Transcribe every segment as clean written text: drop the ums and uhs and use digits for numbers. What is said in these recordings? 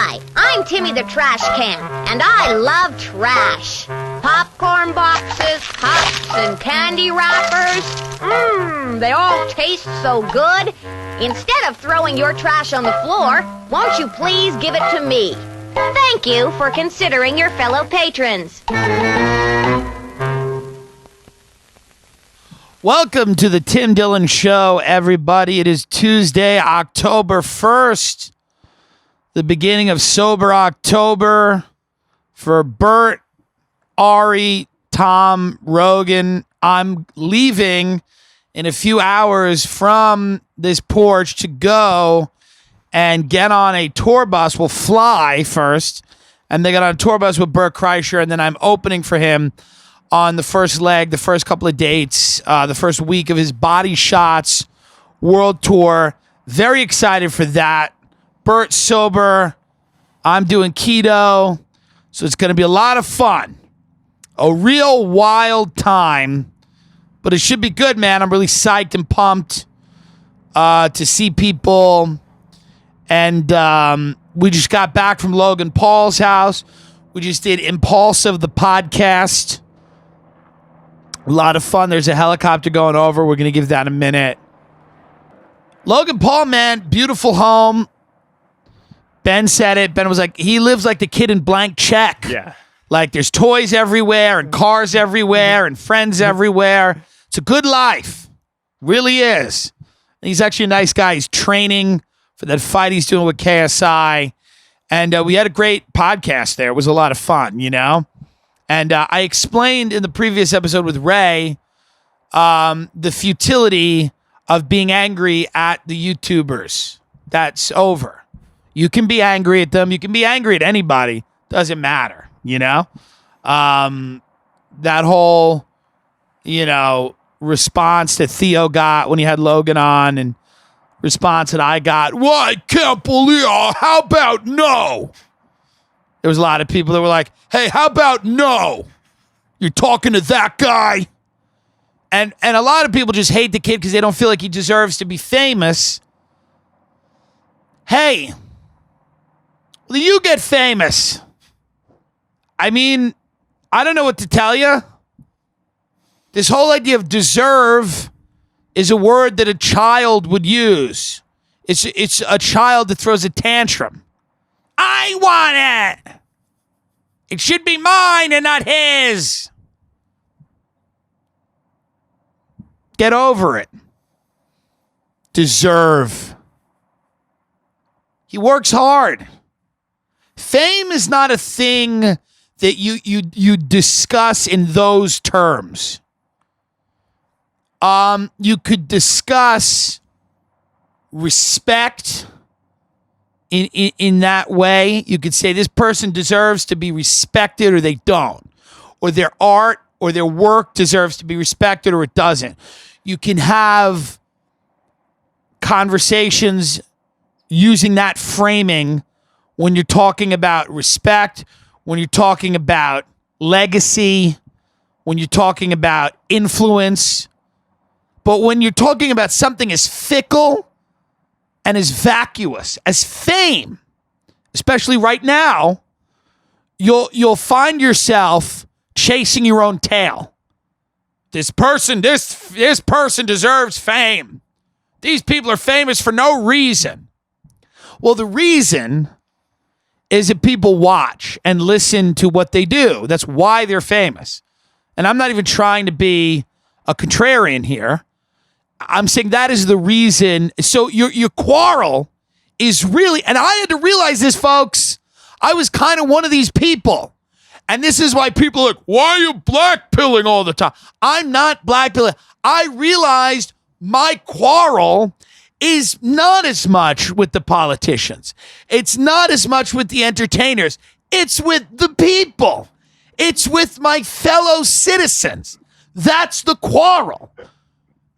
Hi, I'm Timmy the Trash Can, and I love trash. Popcorn boxes, cups, and candy wrappers. They all taste so good. Instead of throwing your trash on the floor, won't you please give it to me? Thank you for considering your fellow patrons. Welcome to the Tim Dillon Show, everybody. It is Tuesday, October 1st, the beginning of Sober October for Bert, Ari, Tom, Rogan. I'm leaving in a few hours from this porch to go and get on a tour bus. We'll fly first, and then get on a tour bus with Bert Kreischer, and then I'm opening for him on the first leg, the first couple of dates, the first week of his Body Shots World Tour. Very excited for that. Bert's sober. I'm doing keto. So it's going to be a lot of fun. A real wild time. But it should be good, man. I'm really psyched and pumped to see people. And we just got back from Logan Paul's house. We just did Impulsive, the podcast. A lot of fun. There's a helicopter going over. We're going to give that a minute. Logan Paul, man, beautiful home. Ben said it. Ben was like, he lives like the kid in Blank Check. Yeah. Like there's toys everywhere and cars everywhere and friends everywhere. It's a good life. Really is. And he's actually a nice guy. He's training for that fight he's doing with KSI. And we had a great podcast there. It was a lot of fun, you know? And I explained in the previous episode with Ray the futility of being angry at the YouTubers. That's over. You can be angry at them. You can be angry at anybody. Doesn't matter, you know? That whole, response that Theo got when he had Logan on and response that I got, "What? I can't believe it. How about no?" There was a lot of people that were like, "Hey, how about no? You're talking to that guy?" And a lot of people just hate the kid because they don't feel like he deserves to be famous. Hey, will you get famous? I mean, I don't know what to tell you. This whole idea of deserve is a word that a child would use. It's a child that throws a tantrum. I want it. It should be mine and not his. Get over it. Deserve. He works hard. Fame is not a thing that you discuss in those terms. You could discuss respect in that way. You could say this person deserves to be respected or they don't. Or their art or their work deserves to be respected or it doesn't. You can have conversations using that framing when you're talking about respect, when you're talking about legacy, when you're talking about influence. But when you're talking about something as fickle and as vacuous as fame, especially right now, you'll find yourself chasing your own tail. This person deserves fame. These people are famous for no reason. Well, the reason is that people watch and listen to what they do. That's why they're famous. And I'm not even trying to be a contrarian here. I'm saying that is the reason. So your quarrel is really, and I had to realize this, folks. I was kind of one of these people. And this is why people are like, why are you blackpilling all the time? I'm not blackpilling. I realized my quarrel is not as much with the politicians. It's not as much with the entertainers. It's with the people. It's with my fellow citizens. That's the quarrel.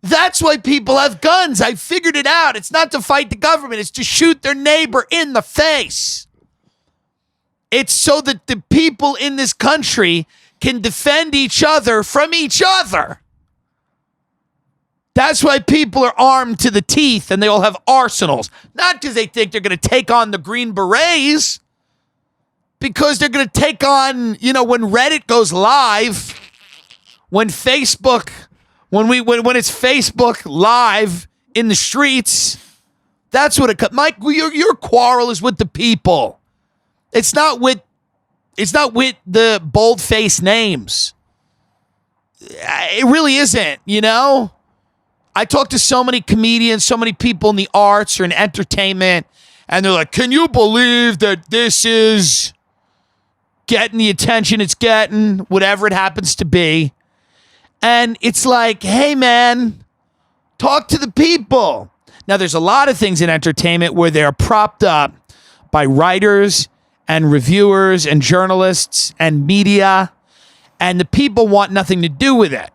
That's why people have guns. I figured it out. It's not to fight the government. It's to shoot their neighbor in the face. It's so that the people in this country can defend each other from each other. That's why people are armed to the teeth and they all have arsenals. Not because they think they're going to take on the Green Berets. because they're going to take on, when Reddit goes live, when Facebook, when it's Facebook live in the streets, that's what it. Mike, your quarrel is with the people. It's not with the bold-faced names. It really isn't. I talk to so many comedians, so many people in the arts or in entertainment, and they're like, "Can you believe that this is getting the attention it's getting, whatever it happens to be?" And it's like, hey, man, talk to the people. Now, there's a lot of things in entertainment where they're propped up by writers and reviewers and journalists and media, and the people want nothing to do with it.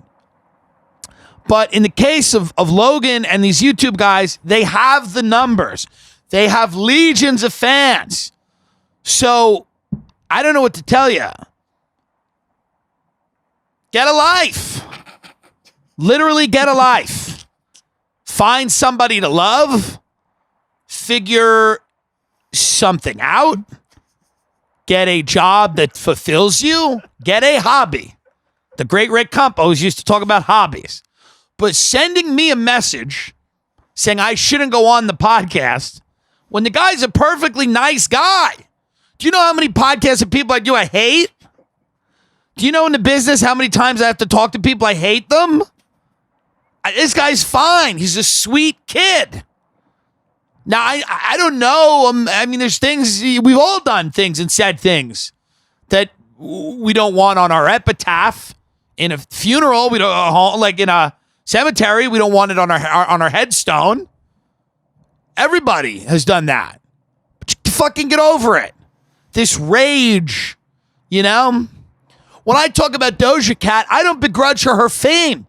But in the case of Logan and these YouTube guys, they have the numbers. They have legions of fans. So I don't know what to tell you. Get a life. Literally get a life. Find somebody to love. Figure something out. Get a job that fulfills you. Get a hobby. The great Rick Campos used to talk about hobbies. But sending me a message saying I shouldn't go on the podcast when the guy's a perfectly nice guy. Do you know how many podcasts of people I hate? Do you know in the business how many times I have to talk to people I hate them? This guy's fine. He's a sweet kid. Now, I don't know. There's things, we've all done things and said things that we don't want on our epitaph. In a funeral, we don't, like in a cemetery, we don't want it on our headstone. Everybody has done that. But you fucking get over it. This rage, When I talk about Doja Cat, I don't begrudge her fame.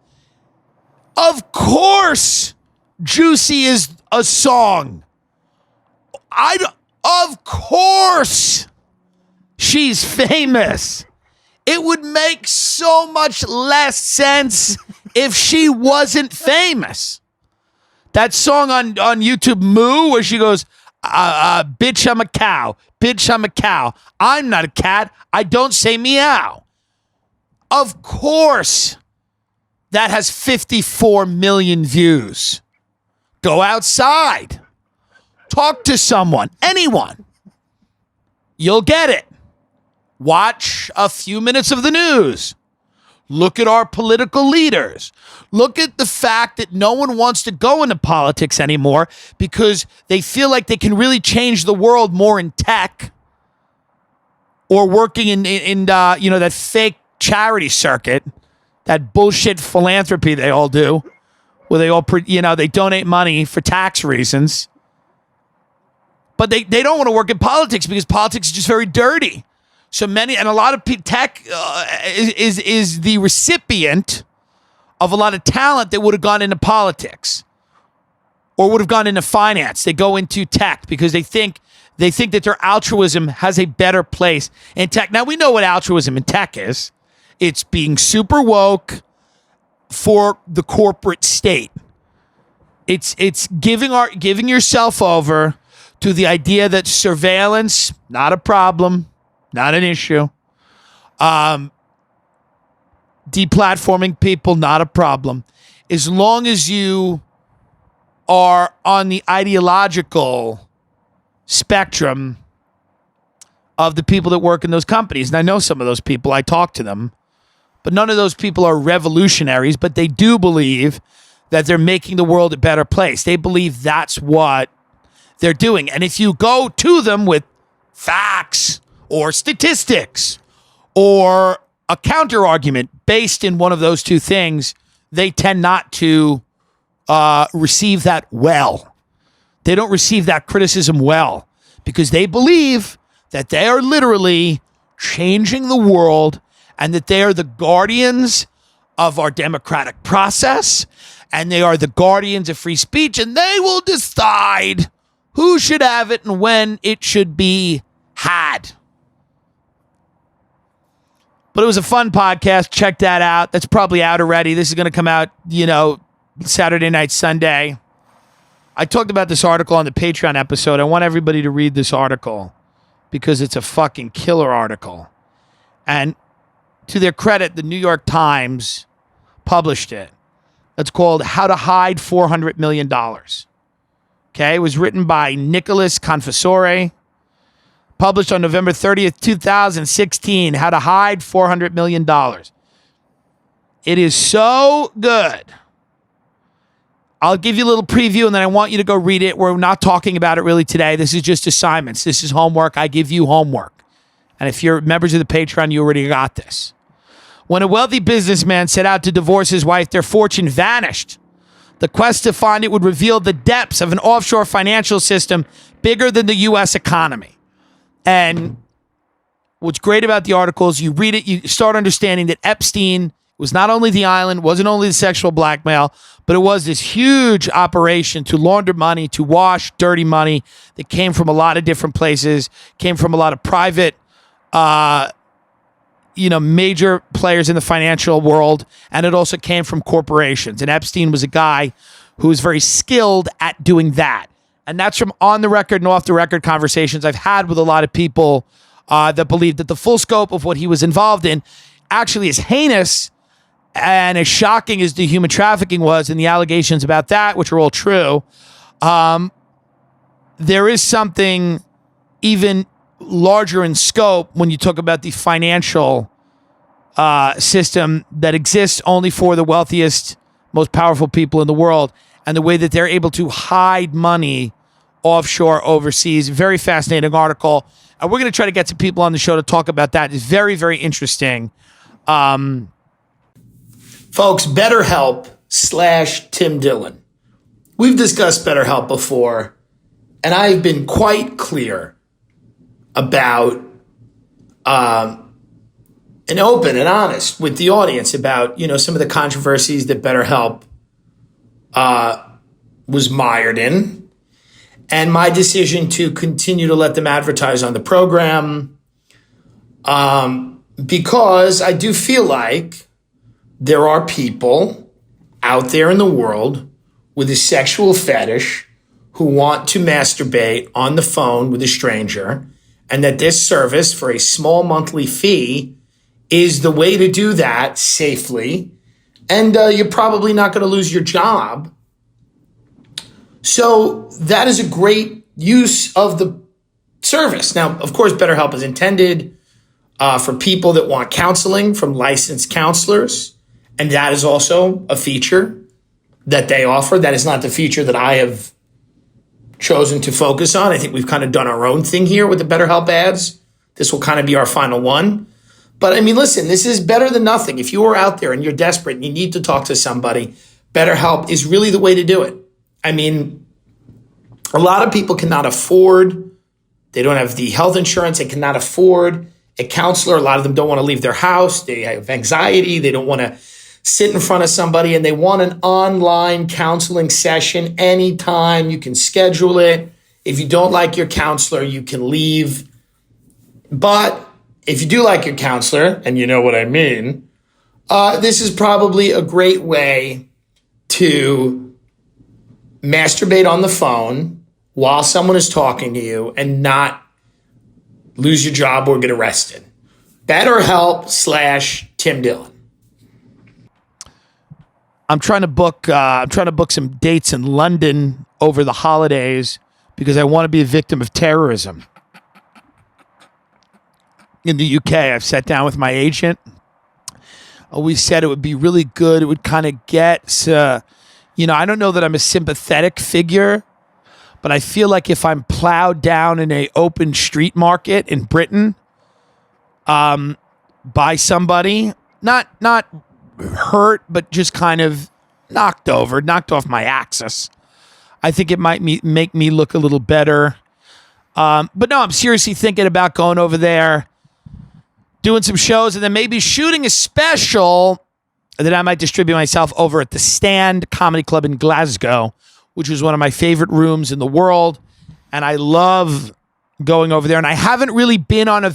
Of course, Juicy is a song. Of course, she's famous. It would make so much less sense if she wasn't famous. That song on YouTube, Moo, where she goes, bitch, I'm a cow. Bitch, I'm a cow. I'm not a cat. I don't say meow. Of course, that has 54 million views. Go outside. Talk to someone. Anyone. You'll get it. Watch a few minutes of the news. Look at our political leaders. Look at the fact that no one wants to go into politics anymore because they feel like they can really change the world more in tech or working in that fake charity circuit, that bullshit philanthropy they all do, where they all they donate money for tax reasons. But they don't want to work in politics because politics is just very dirty. So many, and a lot of tech is the recipient of a lot of talent that would have gone into politics or would have gone into finance. They go into tech because they think that their altruism has a better place in tech. Now, we know what altruism in tech is. It's being super woke for the corporate state. It's giving yourself over to the idea that surveillance, not a problem, not an issue. Deplatforming people, not a problem. As long as you are on the ideological spectrum of the people that work in those companies. And I know some of those people, I talk to them, but none of those people are revolutionaries, but they do believe that they're making the world a better place. They believe that's what they're doing. And if you go to them with facts or statistics or a counter argument based in one of those two things, they tend not to receive that well. They don't receive that criticism well because they believe that they are literally changing the world and that they are the guardians of our democratic process and they are the guardians of free speech and they will decide who should have it and when it should be had. But it was a fun podcast. Check that out. That's probably out already. This is going to come out, Saturday night, Sunday. I talked about this article on the Patreon episode. I want everybody to read this article because it's a fucking killer article. And to their credit, the New York Times published it. It's called How to Hide $400 Million. Okay, it was written by Nicholas Confessore, published on November 30th, 2016, How to Hide $400 Million. It is so good. I'll give you a little preview, and then I want you to go read it. We're not talking about it really today. This is just assignments. This is homework. I give you homework. And if you're members of the Patreon, you already got this. When a wealthy businessman set out to divorce his wife, their fortune vanished. The quest to find it would reveal the depths of an offshore financial system bigger than the U.S. economy. And what's great about the article is you read it, you start understanding that Epstein was not only the island, wasn't only the sexual blackmail, but it was this huge operation to launder money, to wash dirty money that came from a lot of different places, came from a lot of private, major players in the financial world, and it also came from corporations. And Epstein was a guy who was very skilled at doing that. And that's from on the record and off the record conversations I've had with a lot of people that believe that the full scope of what he was involved in actually is heinous and as shocking as the human trafficking was and the allegations about that, which are all true. There is something even larger in scope when you talk about the financial system that exists only for the wealthiest, most powerful people in the world, and the way that they're able to hide money offshore overseas. Very fascinating article. And we're going to try to get some people on the show to talk about that. It's very, very interesting. Folks, BetterHelp/Tim Dillon. We've discussed BetterHelp before, and I've been quite clear about and open and honest with the audience about, some of the controversies that BetterHelp was mired in, and my decision to continue to let them advertise on the program, because I do feel like there are people out there in the world with a sexual fetish who want to masturbate on the phone with a stranger, and that this service for a small monthly fee is the way to do that safely. And you're probably not going to lose your job. So that is a great use of the service. Now, of course, BetterHelp is intended for people that want counseling from licensed counselors. And that is also a feature that they offer. That is not the feature that I have chosen to focus on. I think we've kind of done our own thing here with the BetterHelp ads. This will kind of be our final one. But I mean, listen, this is better than nothing. If you are out there and you're desperate and you need to talk to somebody, BetterHelp is really the way to do it. I mean, a lot of people cannot afford, they don't have the health insurance, they cannot afford a counselor. A lot of them don't want to leave their house. They have anxiety. They don't want to sit in front of somebody, and they want an online counseling session anytime. You can schedule it. If you don't like your counselor, you can leave. But if you do like your counselor, and you know what I mean, this is probably a great way to masturbate on the phone while someone is talking to you and not lose your job or get arrested. BetterHelp/Tim Dillon. I'm trying to book some dates in London over the holidays because I want to be a victim of terrorism. In the UK, I've sat down with my agent. We said it would be really good. It would kind of get, I don't know that I'm a sympathetic figure, but I feel like if I'm plowed down in a open street market in Britain by somebody, not hurt, but just kind of knocked off my axis, I think it might make me look a little better. But no, I'm seriously thinking about going over there, doing some shows, and then maybe shooting a special that I might distribute myself over at the Stand Comedy Club in Glasgow, which is one of my favorite rooms in the world. And I love going over there. And I haven't really been on a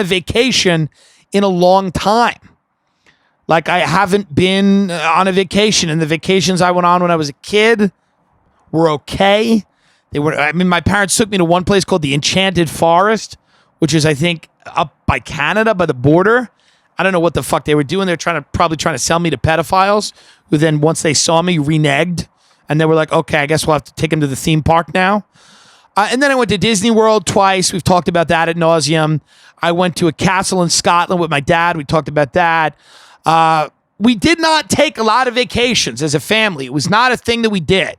vacation in a long time. Like, I haven't been on a vacation, and the vacations I went on when I was a kid were okay. My parents took me to one place called the Enchanted Forest, which is, I think, up by Canada, by the border. I don't know what the fuck they were doing. They're probably trying to sell me to pedophiles who then, once they saw me, reneged. And they were like, okay, I guess we'll have to take them to the theme park now. And then I went to Disney World twice. We've talked about that ad nauseum. I went to a castle in Scotland with my dad. We talked about that. We did not take a lot of vacations as a family. It was not a thing that we did.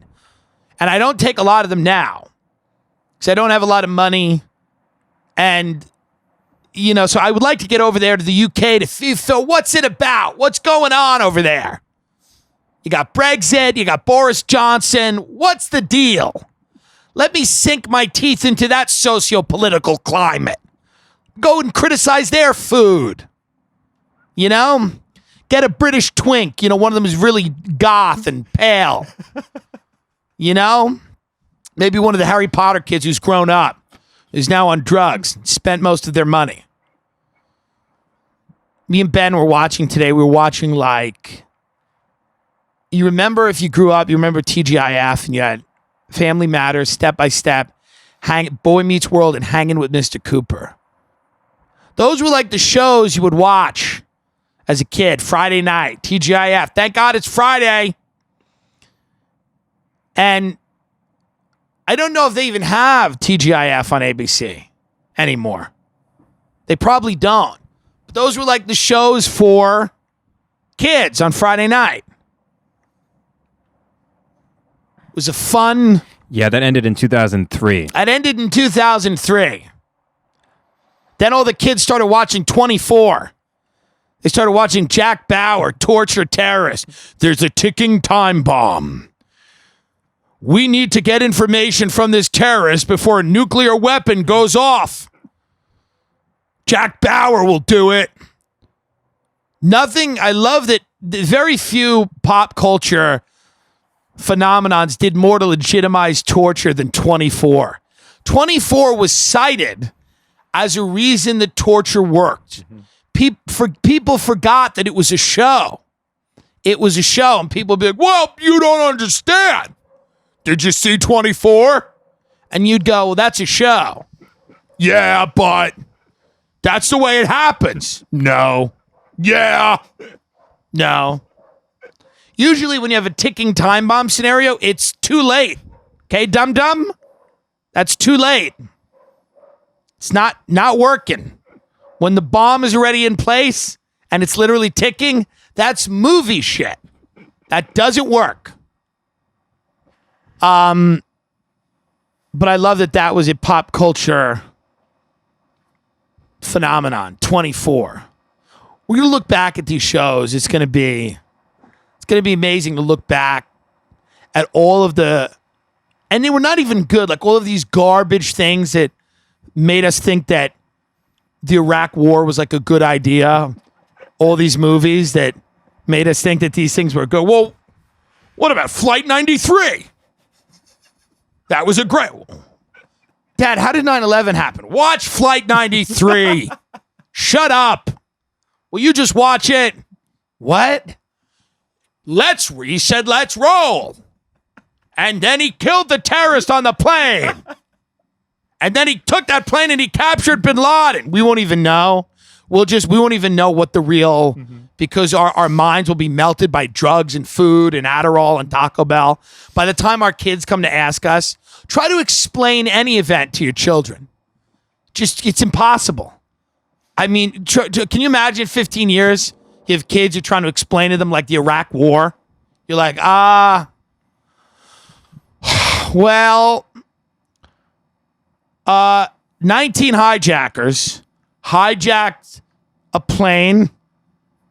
And I don't take a lot of them now because I don't have a lot of money. And, you know, so I would like to get over there to the UK to feel what's it about? What's going on over there? You got Brexit. You got Boris Johnson. What's the deal? Let me sink my teeth into that socio-political climate. Go and criticize their food. You know? Get a British twink. You know, one of them is really goth and pale. You know? Maybe one of the Harry Potter kids who's grown up, is now on drugs, spent most of their money. Me and Ben were watching today. We were watching, like, you remember, if you grew up, you remember TGIF, and you had Family Matters, Step by Step, Boy Meets World, and Hanging with Mr. Cooper. Those were like the shows you would watch as a kid. Friday night, TGIF. Thank God it's Friday. And I don't know if they even have TGIF on ABC anymore. They probably don't. But those were like the shows for kids on Friday night. It was a fun... Yeah, that ended in 2003. It ended in 2003. Then all the kids started watching 24. They started watching Jack Bauer, torture terrorists. There's a ticking time bomb. We need to get information from this terrorist before a nuclear weapon goes off. Jack Bauer will do it. Nothing, I love that very few pop culture phenomenons did more to legitimize torture than 24. 24 was cited as a reason that torture worked. People forgot that it was a show. It was a show, and people would be like, well, you don't understand. Did you see 24? And you'd go, well, that's a show. Yeah, but that's the way it happens. No. Yeah. No. Usually when you have a ticking time bomb scenario, it's too late. Okay, dum-dum? That's too late. It's not working. When the bomb is already in place and it's literally ticking, that's movie shit. That doesn't work. But I love that was a pop culture phenomenon. 24. We're going to look back at these shows. It's going to be amazing to look back at all of and they were not even good, like all of these garbage things that made us think that the Iraq War was like a good idea. All these movies that made us think that these things were good. Well, what about Flight 93? That was a great... Dad, how did 9/11 happen? Watch Flight 93. Shut up. Will you just watch it? What? He said, let's roll. And then he killed the terrorist on the plane. And then he took that plane and he captured bin Laden. We won't even know. We won't even know what the real, because our minds will be melted by drugs and food and Adderall and Taco Bell. By the time our kids come to ask us, try to explain any event to your children. It's impossible. I mean, can you imagine 15 years? You have kids, you're trying to explain to them like the Iraq War. You're like, 19 hijackers hijacked a plane.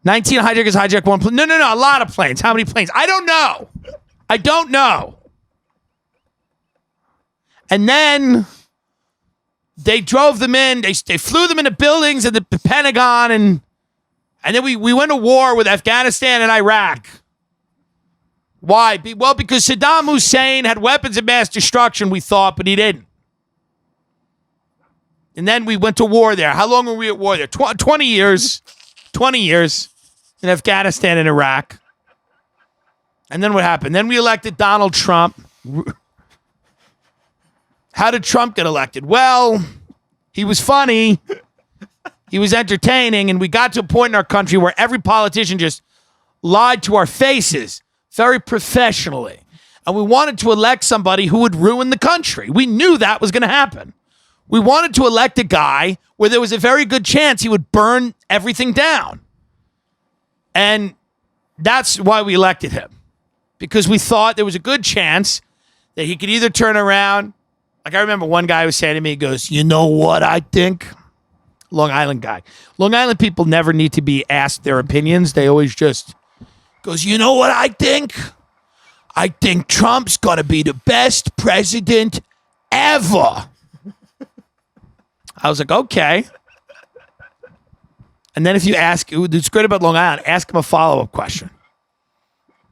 19 hijackers hijacked one plane. No, a lot of planes. How many planes? I don't know. And then they drove them in. They flew them into buildings at the Pentagon, and then we went to war with Afghanistan and Iraq. Why? Well, because Saddam Hussein had weapons of mass destruction, we thought, but he didn't. And then we went to war there. How long were we at war there? 20 years. 20 years in Afghanistan and Iraq. And then what happened? Then we elected Donald Trump. How did Trump get elected? Well, He was funny. He was entertaining. And we got to a point in our country where every politician just lied to our faces very professionally. And we wanted to elect somebody who would ruin the country. We knew that was going to happen. We wanted to elect a guy where there was a very good chance he would burn everything down. And that's why we elected him. Because we thought there was a good chance that he could either turn around. Like I remember one guy was saying to me, he goes, you know what I think? Long Island guy. Long Island people never need to be asked their opinions. They always just goes, you know what I think? I think Trump's going to be the best president ever. I was like, okay. And then if you ask, it's great about Long Island, ask him a follow-up question.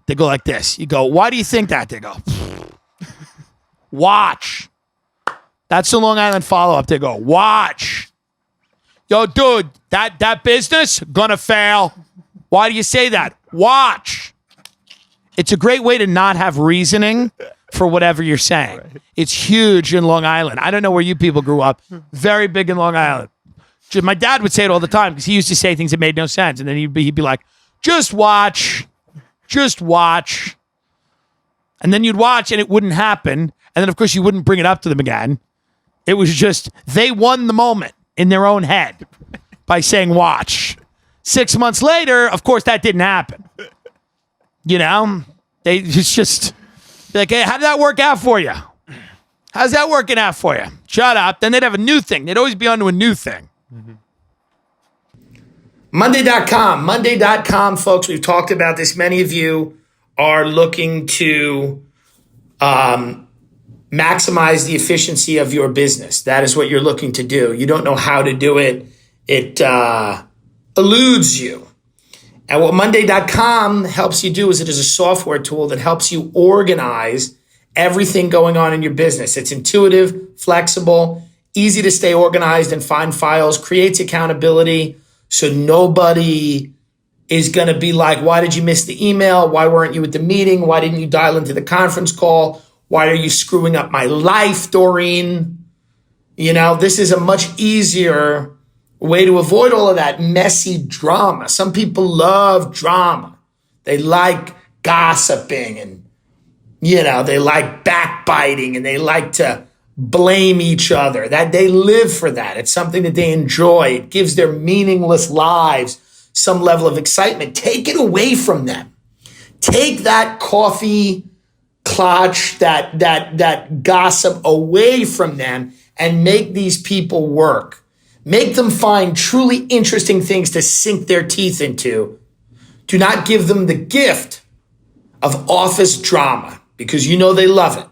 They go like this. You go, why do you think that? They go, watch. That's the Long Island follow-up. They go, watch. Yo, dude, that business gonna fail. Why do you say that? Watch. It's a great way to not have reasoning for whatever you're saying. Right. It's huge in Long Island. I don't know where you people grew up. Very big in Long Island. My dad would say it all the time because he used to say things that made no sense. And then he'd be like, just watch. Just watch. And then you'd watch and it wouldn't happen. And then, of course, you wouldn't bring it up to them again. It was just, they won the moment in their own head by saying watch. 6 months later, of course, that didn't happen. You know? It's just like, hey, how did that work out for you? How's that working out for you? Shut up. Then they'd have a new thing. They'd always be on to a new thing. Mm-hmm. Monday.com. Monday.com, folks. We've talked about this. Many of you are looking to maximize the efficiency of your business. That is what you're looking to do. You don't know how to do it. It eludes you. And what Monday.com helps you do is it is a software tool that helps you organize everything going on in your business. It's intuitive, flexible, easy to stay organized and find files, creates accountability so nobody is going to be like, why did you miss the email? Why weren't you at the meeting? Why didn't you dial into the conference call? Why are you screwing up my life, Doreen? You know, this is a much easier way to avoid all of that messy drama. Some people love drama. They like gossiping and, you know, they like backbiting and they like to blame each other. That they live for that. It's something that they enjoy. It gives their meaningless lives some level of excitement. Take it away from them. Take that coffee clutch, that gossip away from them and make these people work. Make them find truly interesting things to sink their teeth into. Do not give them the gift of office drama because you know they love it.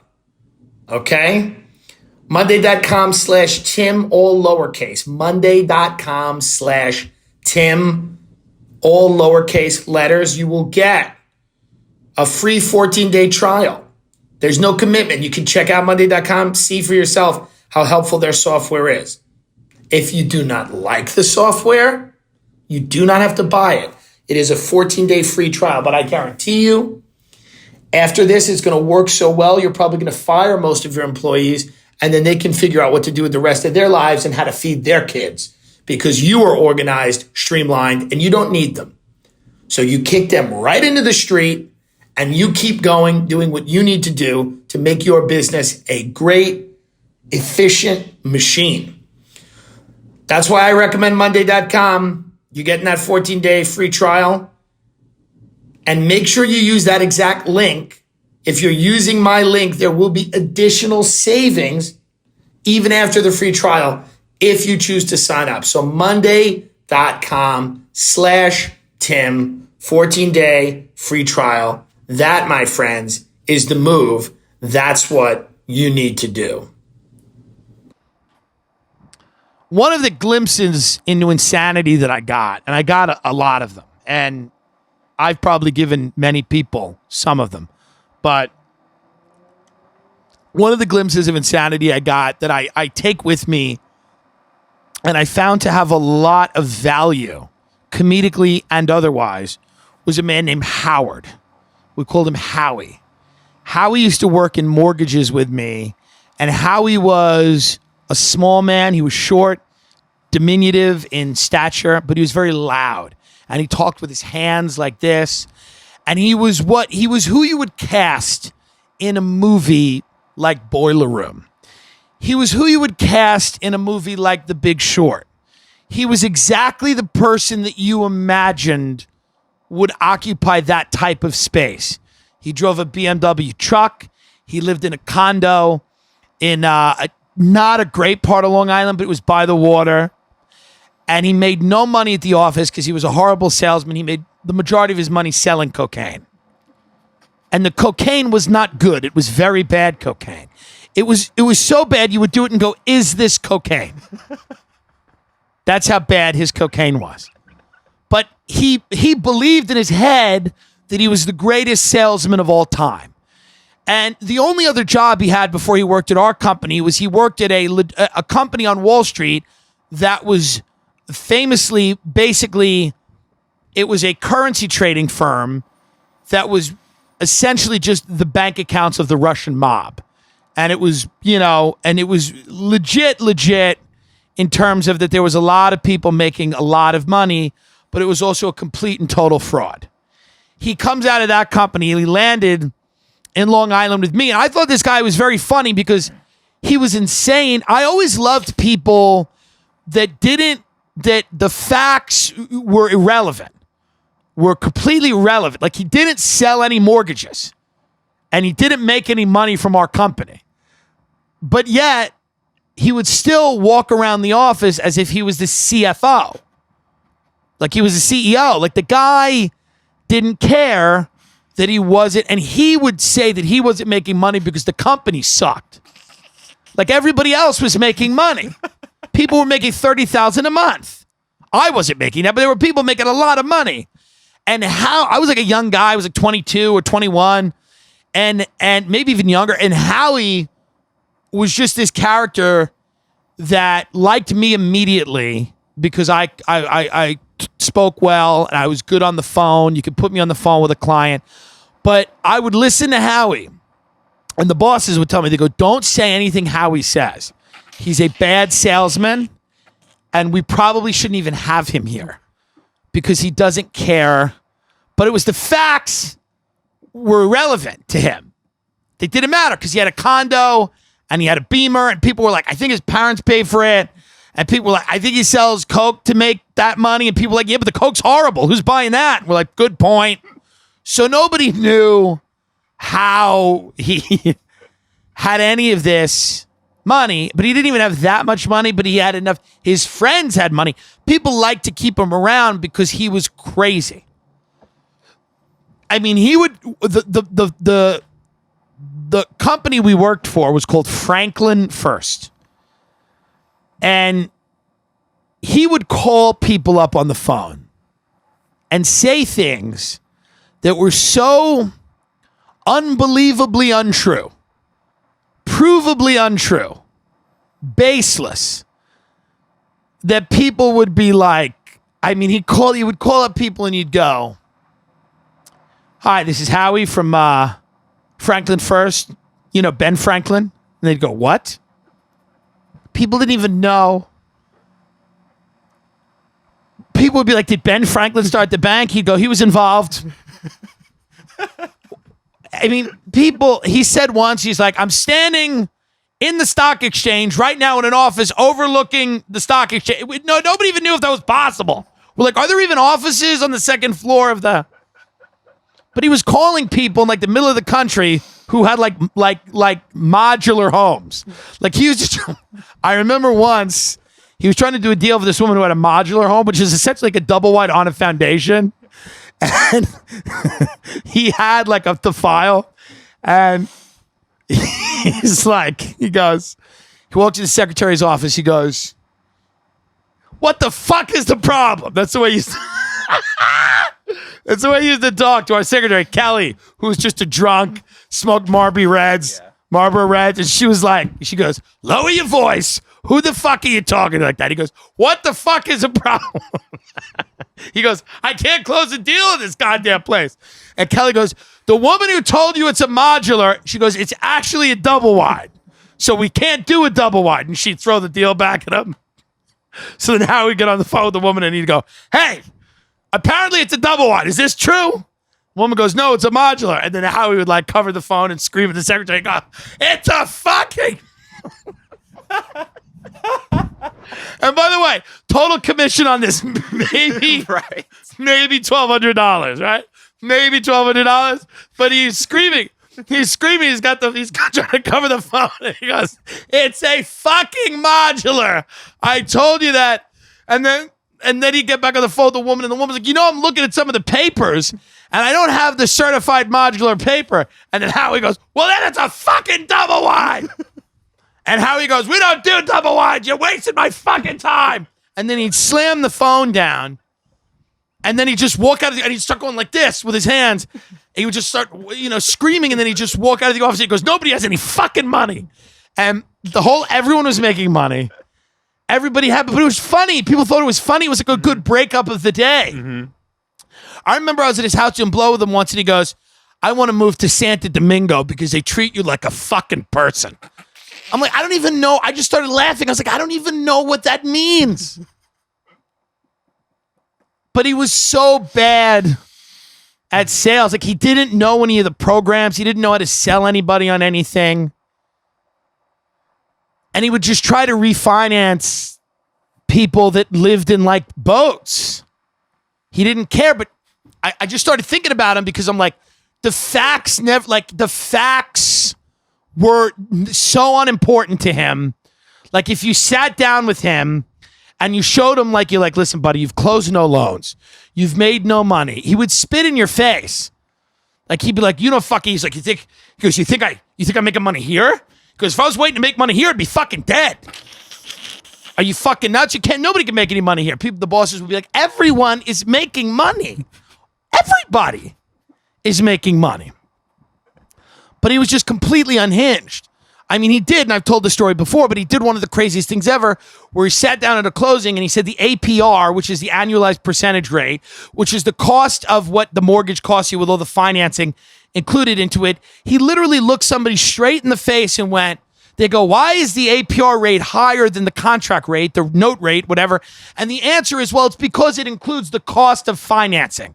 Okay? Monday.com/Tim, all lowercase. Monday.com/Tim, all lowercase letters. You will get a free 14-day trial. There's no commitment. You can check out Monday.com, see for yourself how helpful their software is. If you do not like the software, you do not have to buy it. It is a 14-day free trial, but I guarantee you, after this, it's going to work so well, you're probably going to fire most of your employees, and then they can figure out what to do with the rest of their lives and how to feed their kids because you are organized, streamlined, and you don't need them. So you kick them right into the street, and you keep going, doing what you need to do to make your business a great, efficient machine. That's why I recommend Monday.com. You're getting that 14-day free trial. And make sure you use that exact link. If you're using my link, there will be additional savings even after the free trial if you choose to sign up. So Monday.com/Tim, 14-day free trial. That, my friends, is the move. That's what you need to do. One of the glimpses into insanity that I got, and I got a lot of them, and I've probably given many people some of them, but one of the glimpses of insanity I got that I take with me and I found to have a lot of value, comedically and otherwise, was a man named Howard. We called him Howie. Howie used to work in mortgages with me, and Howie was a small man. He was short, diminutive in stature, but he was very loud. And he talked with his hands like this. And he was who you would cast in a movie like Boiler Room. He was who you would cast in a movie like The Big Short. He was exactly the person that you imagined would occupy that type of space. He drove a BMW truck. He lived in a condo in not a great part of Long Island, but it was by the water. And he made no money at the office because he was a horrible salesman. He made the majority of his money selling cocaine. And the cocaine was not good. It was very bad cocaine. It was so bad you would do it and go, is this cocaine? That's how bad his cocaine was. But he believed in his head that he was the greatest salesman of all time. And the only other job he had before he worked at our company was he worked at a company on Wall Street that was famously, basically, it was a currency trading firm that was essentially just the bank accounts of the Russian mob. And it was, and it was legit in terms of that there was a lot of people making a lot of money, but it was also a complete and total fraud. He comes out of that company and he landed in Long Island with me. And I thought this guy was very funny because he was insane. I always loved people that the facts were irrelevant, were completely irrelevant. Like he didn't sell any mortgages and he didn't make any money from our company. But yet he would still walk around the office as if he was the CFO. Like he was the CEO. Like the guy didn't care that he wasn't, and he would say that he wasn't making money because the company sucked. Like everybody else was making money. People were making $30,000 a month. I wasn't making that, but there were people making a lot of money. And I was like a young guy, I was like 22 or 21, and maybe even younger. And Howie was just this character that liked me immediately because I spoke well and I was good on the phone. You could put me on the phone with a client. But I would listen to Howie, and the bosses would tell me, they go, don't say anything Howie says. He's a bad salesman, and we probably shouldn't even have him here because he doesn't care. But it was the facts were irrelevant to him. They didn't matter because he had a condo and he had a Beamer, and people were like, I think his parents paid for it. And people were like, I think he sells Coke to make that money. And people were like, yeah, but the Coke's horrible. Who's buying that? And we're like, good point. So nobody knew how he had any of this money, but he didn't even have that much money, but he had enough. His friends had money. People liked to keep him around because he was crazy. I mean, he would, the company we worked for was called Franklin First. And he would call people up on the phone and say things that were so unbelievably untrue, provably untrue, baseless, that people would be like, I mean, he would call up people and he'd go, hi, this is Howie from Franklin First, Ben Franklin. And they'd go, what? People didn't even know. People would be like, did Ben Franklin start the bank? He'd go, he was involved. I mean, he said once, he's like, I'm standing in the stock exchange right now in an office overlooking the stock exchange. No, nobody even knew if that was possible. We're like, are there even offices on the second floor of the... But he was calling people in like the middle of the country who had like modular homes. Like he was just, I remember once he was trying to do a deal with this woman who had a modular home, which is essentially like a double wide on a foundation. And he had like the file, and he's like, he walked to the secretary's office. He goes, what the fuck is the problem? That's the way he That's the way he used to talk to our secretary, Kelly, who was just a drunk, smoked Marlboro Reds. And she goes, lower your voice. Who the fuck are you talking to like that? He goes, what the fuck is a problem? He goes, I can't close a deal in this goddamn place. And Kelly goes, the woman who told you it's a modular, she goes, it's actually a double wide. So we can't do a double wide. And she'd throw the deal back at him. So then Howie would get on the phone with the woman and he'd go, hey, apparently it's a double wide. Is this true? Woman goes, no, it's a modular. And then Howie would like cover the phone and scream at the secretary and go, it's a fucking. And by the way, total commission on this, maybe $1,200, right? Maybe $1,200. But he's screaming. He's screaming. He's trying to cover the phone. And he goes, it's a fucking modular. I told you that. And then he'd get back on the phone with the woman, and the woman's like, I'm looking at some of the papers, and I don't have the certified modular paper. And then Howie goes, well, then it's a fucking double wide. And Howie goes, we don't do double wides. You're wasting my fucking time. And then he'd slam the phone down, and then he'd just walk out of and he'd start going like this with his hands. And he would just start, screaming, and then he'd just walk out of the office. He goes, nobody has any fucking money. And everyone was making money. Everybody had, but it was funny. People thought it was funny. It was like a good breakup of the day. Mm-hmm. I remember I was at his house doing blow with him once, and he goes, I want to move to Santo Domingo because they treat you like a fucking person. I'm like, I don't even know. I just started laughing. I was like, I don't even know what that means. But he was so bad at sales. Like, he didn't know any of the programs. He didn't know how to sell anybody on anything. And he would just try to refinance people that lived in like boats. He didn't care, but I just started thinking about him because I'm like, the facts were so unimportant to him. Like, if you sat down with him and you showed him, like, you're like, listen, buddy, you've closed no loans. You've made no money. He would spit in your face. Like, he'd be like, fucking, he's like, you think I'm making money here? Because if I was waiting to make money here, I'd be fucking dead. Are you fucking nuts? Nobody can make any money here. The bosses would be like, everyone is making money. Everybody is making money. But he was just completely unhinged. I mean, he did, and I've told the story before, but he did one of the craziest things ever, where he sat down at a closing and he said the APR, which is the annualized percentage rate, which is the cost of what the mortgage costs you with all the financing included into it. He literally looked somebody straight in the face and went, they go, why is the APR rate higher than the contract rate, the note rate, whatever? And the answer is, well, it's because it includes the cost of financing.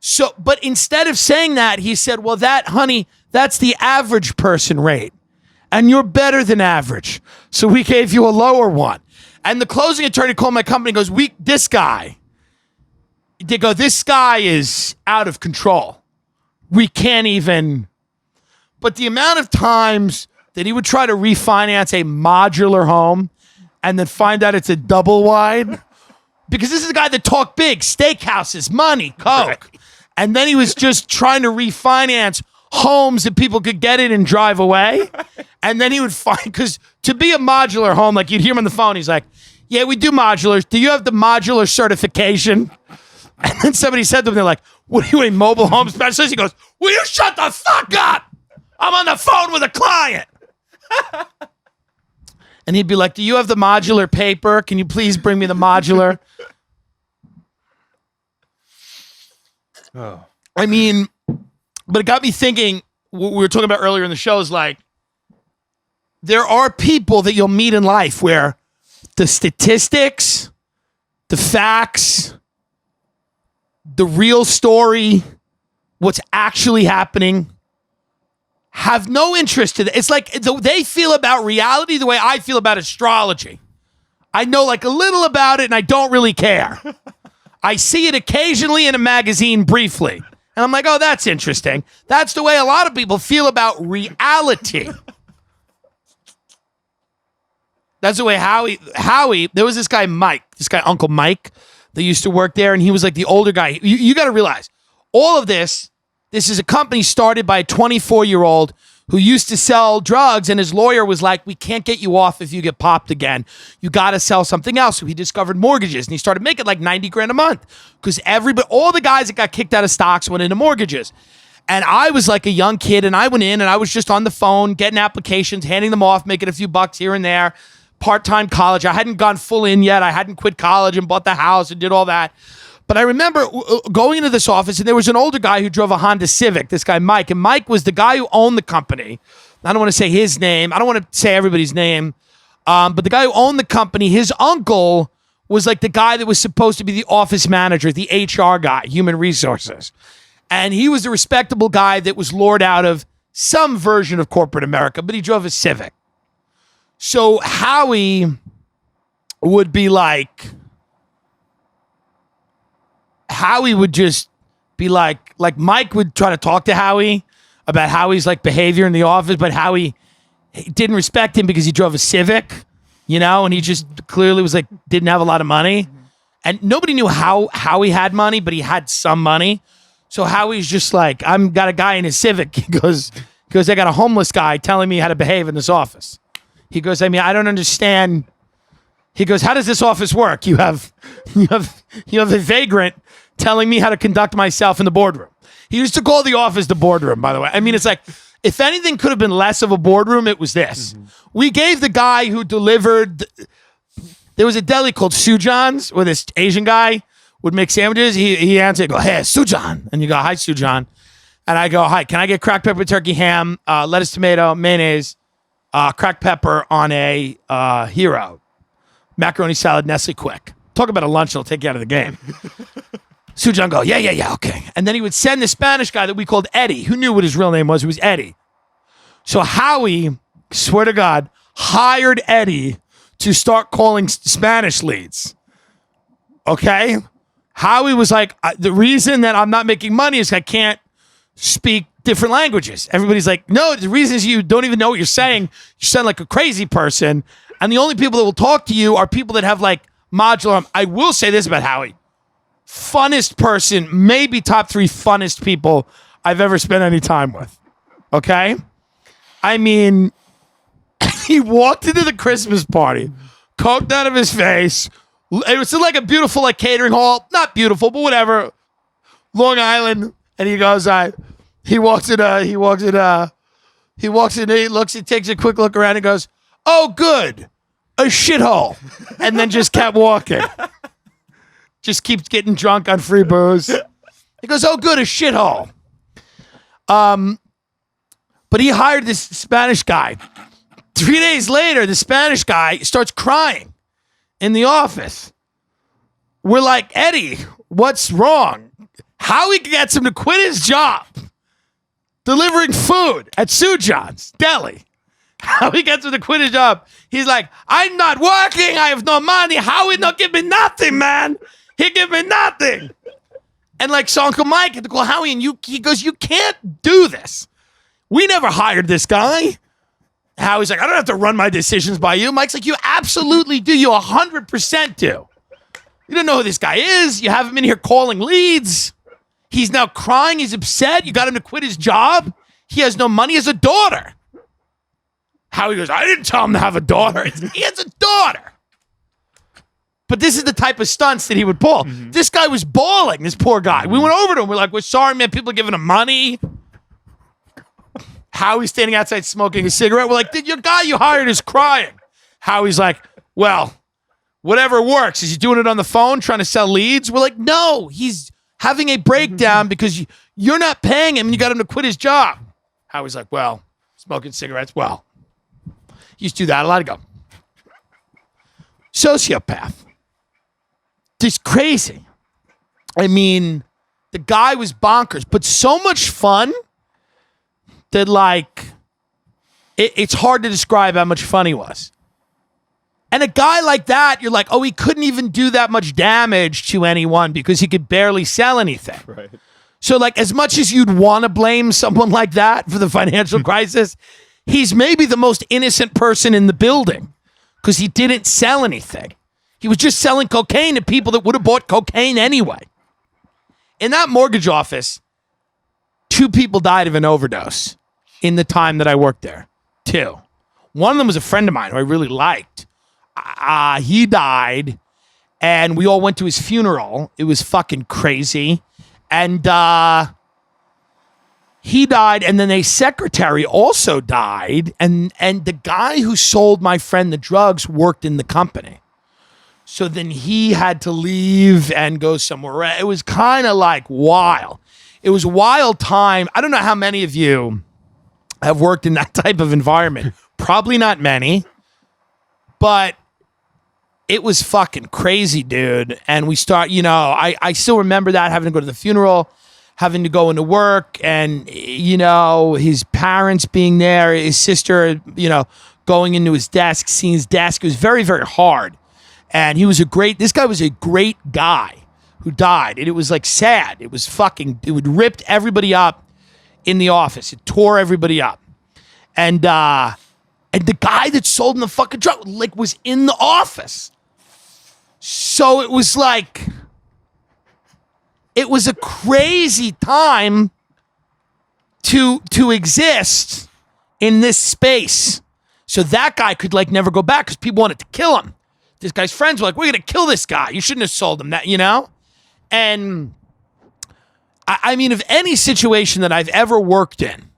So, but instead of saying that, he said, well, that's the average person rate. And you're better than average. So we gave you a lower one. And the closing attorney called my company and goes, this guy is out of control. We can't even. But the amount of times that he would try to refinance a modular home and then find out it's a double wide, because this is a guy that talked big, steakhouses, money, coke. Right. And then he was just trying to refinance homes that people could get in and drive away. And then he would find, because to be a modular home, like, you'd hear him on the phone, he's like, yeah, we do modulars. Do you have the modular certification? And then somebody said to him, they're like, what are you, a mobile home specialist? He goes, will you shut the fuck up? I'm on the phone with a client. And he'd be like, do you have the modular paper? Can you please bring me the modular? Oh. I mean, but it got me thinking, what we were talking about earlier in the show is like, there are people that you'll meet in life where the statistics, the facts, the real story, what's actually happening, have no interest in it. It's like they feel about reality the way I feel about astrology. I know like a little about it and I don't really care. I see it occasionally in a magazine briefly. And I'm like, oh, that's interesting. That's the way a lot of people feel about reality. That's the way Howie, there was this guy, Uncle Mike, that used to work there, and he was like the older guy. You got to realize, all of this is a company started by a 24-year-old who used to sell drugs, and his lawyer was like, we can't get you off if you get popped again. You got to sell something else. So he discovered mortgages, and he started making like $90,000 a month because all the guys that got kicked out of stocks went into mortgages. And I was like a young kid, and I went in, and I was just on the phone, getting applications, handing them off, making a few bucks here and there, part-time college. I hadn't gone full in yet. I hadn't quit college and bought the house and did all that. But I remember going into this office, and there was an older guy who drove a Honda Civic, this guy Mike. And Mike was the guy who owned the company. I don't want to say his name. I don't want to say everybody's name. But the guy who owned the company, his uncle was like the guy that was supposed to be the office manager, the HR guy, human resources. And he was a respectable guy that was lured out of some version of corporate America, but he drove a Civic. So Howie would be like, Howie would just be like Mike would try to talk to Howie about Howie's like behavior in the office, but Howie didn't respect him because he drove a Civic, you know, and he just clearly was like, didn't have a lot of money. And nobody knew how Howie had money, but he had some money. So Howie's just like, I'm got a guy in his Civic. He goes, I got a homeless guy telling me how to behave in this office. He goes, I mean, I don't understand. He goes, how does this office work? You have a vagrant telling me how to conduct myself in the boardroom. He used to call the office the boardroom, by the way. I mean, it's like, if anything could have been less of a boardroom, it was this. Mm-hmm. We gave the guy who delivered, there was a deli called Sujan's where this Asian guy would make sandwiches. He answered, go, hey, Sujan. And you go, hi, Sujan. And I go, hi, can I get cracked pepper, turkey, ham, lettuce, tomato, mayonnaise, cracked pepper on a Hero, macaroni salad, Nestle Quick. Talk about a lunch that'll take you out of the game. Sujan go, yeah, okay. And then he would send the Spanish guy that we called Eddie. Who knew what his real name was? It was Eddie. So Howie, swear to God, hired Eddie to start calling Spanish leads. Okay? Howie was like, the reason that I'm not making money is I can't speak different languages. Everybody's like, no, the reason is you don't even know what you're saying. You sound like a crazy person. And the only people that will talk to you are people that have like modular. I will say this about Howie. Funnest person, maybe top 3 funnest people I've ever spent any time with. Okay? I mean, he walked into the Christmas party, coked out of his face. It was like a beautiful like catering hall. Not beautiful, but whatever. Long Island. And he goes, he walks in, he looks, he takes a quick look around and goes, oh, good. A shithole. And then just kept walking. Just keeps getting drunk on free booze. He goes, oh, good, a shithole. But he hired this Spanish guy. 3 days later, the Spanish guy starts crying in the office. We're like, Eddie, what's wrong? Howie gets him to quit his job delivering food at Sujan's Deli. Howie gets him to quit his job. He's like, I'm not working. I have no money. Howie not give me nothing, man. He give me nothing. And like, so Uncle Mike had to call Howie and he goes, you can't do this. We never hired this guy. Howie's like, I don't have to run my decisions by you. Mike's like, you absolutely do. You 100% do. You don't know who this guy is. You have him in here calling leads. He's now crying. He's upset. You got him to quit his job. He has no money. He has a daughter. Howie goes, I didn't tell him to have a daughter. He has a daughter. But this is the type of stunts that he would pull. Mm-hmm. This guy was bawling, this poor guy. We went over to him. We're like, we're sorry, man. People are giving him money. Howie's standing outside smoking a cigarette. We're like, dude, your guy you hired is crying. Howie's like, well, whatever works. Is he doing it on the phone, trying to sell leads? We're like, no, he's having a breakdown because you're not paying him and you got him to quit his job. Howie's like, well, smoking cigarettes, well, he used to do that a lot ago. Sociopath. Just crazy. I mean, the guy was bonkers, but so much fun that like, it's hard to describe how much fun he was. And a guy like that, you're like, oh, he couldn't even do that much damage to anyone because he could barely sell anything. Right. So like, as much as you'd want to blame someone like that for the financial crisis, he's maybe the most innocent person in the building because he didn't sell anything. He was just selling cocaine to people that would have bought cocaine anyway. In that mortgage office, 2 people died of an overdose in the time that I worked there. 2. One of them was a friend of mine who I really liked. He died, and we all went to his funeral. It was fucking crazy. And he died, and then a secretary also died, and the guy who sold my friend the drugs worked in the company. So then he had to leave and go somewhere. It was kind of like wild. It was a wild time. I don't know how many of you have worked in that type of environment. Probably not many, but it was fucking crazy, dude. And we start, I still remember that, having to go to the funeral, having to go into work, and, his parents being there, his sister, going into his desk, seeing his desk. It was very, very hard. And this guy was a great guy who died. And it was like sad. It was it would ripped everybody up in the office. It tore everybody up. And the guy that sold him the fucking drug, was in the office. So it was it was a crazy time to exist in this space. So that guy could never go back because people wanted to kill him. This guy's friends were like, we're going to kill this guy. You shouldn't have sold him that, And I mean, of any situation that I've ever worked in,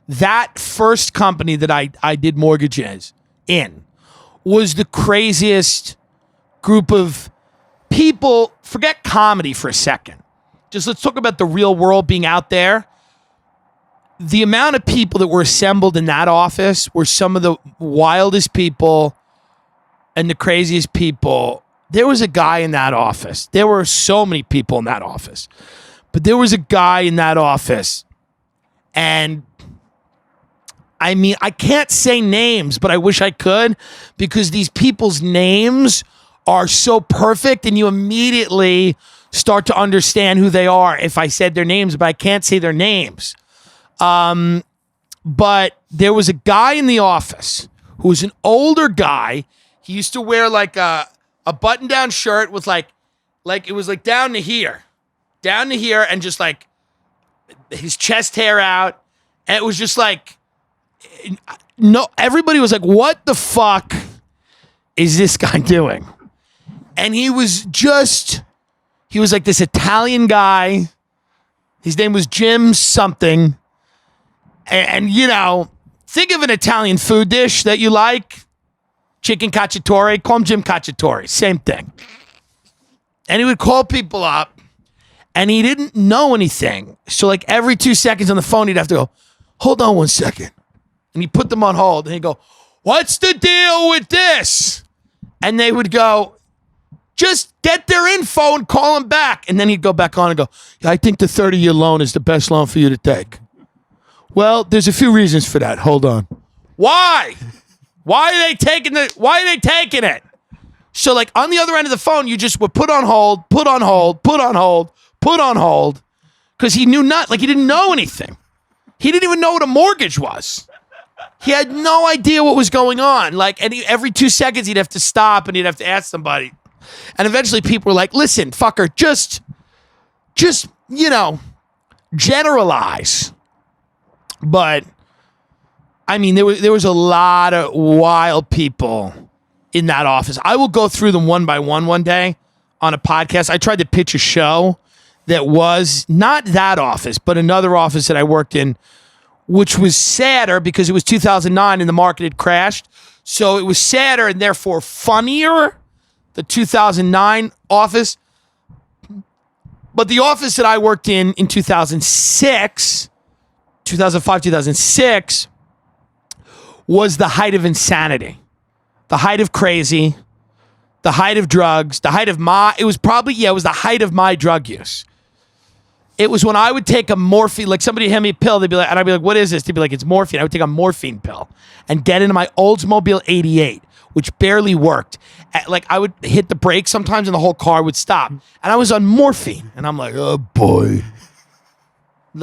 that first company that I did mortgages in was the craziest group of people. Forget comedy for a second. Just let's talk about the real world being out there. The amount of people that were assembled in that office were some of the wildest people and the craziest people. There was a guy in that office. There were so many people in that office. But there was a guy in that office. And I mean, I can't say names, but I wish I could, because these people's names are so perfect and you immediately start to understand who they are if I said their names, but I can't say their names. But there was a guy in the office who was an older guy. He used to wear a button-down shirt with it was down to here, and just his chest hair out. And it was just no, everybody was like, what the fuck is this guy doing? And he was this Italian guy. His name was Jim something. And think of an Italian food dish that you like. Chicken cacciatore. Call him Jim Cacciatore. Same thing. And he would call people up, and he didn't know anything. So every 2 seconds on the phone, he'd have to go, hold on 1 second. And he'd put them on hold, and he'd go, what's the deal with this? And they would go, just get their info and call him back. And then he'd go back on and go, yeah, I think the 30-year loan is the best loan for you to take. Well, there's a few reasons for that. Hold on. Why? Why are they taking it? So on the other end of the phone, you just would put on hold, because he knew he didn't know anything. He didn't even know what a mortgage was. He had no idea what was going on. Every 2 seconds, he'd have to stop and he'd have to ask somebody. And eventually people were like, listen, fucker, just generalize. But I mean, there was a lot of wild people in that office. I will go through them one by one day on a podcast. I tried to pitch a show that was not that office, but another office that I worked in, which was sadder because it was 2009 and the market had crashed. So it was sadder and therefore funnier, the 2009 office. But the office that I worked in 2005, 2006, was the height of insanity, the height of crazy, the height of drugs, the height of it was the height of my drug use. It was when I would take a morphine, somebody hand me a pill, and I'd be like, what is this? They'd be like, it's morphine. I would take a morphine pill and get into my Oldsmobile 88, which barely worked. I would hit the brakes sometimes and the whole car would stop. And I was on morphine. And I'm like, oh boy.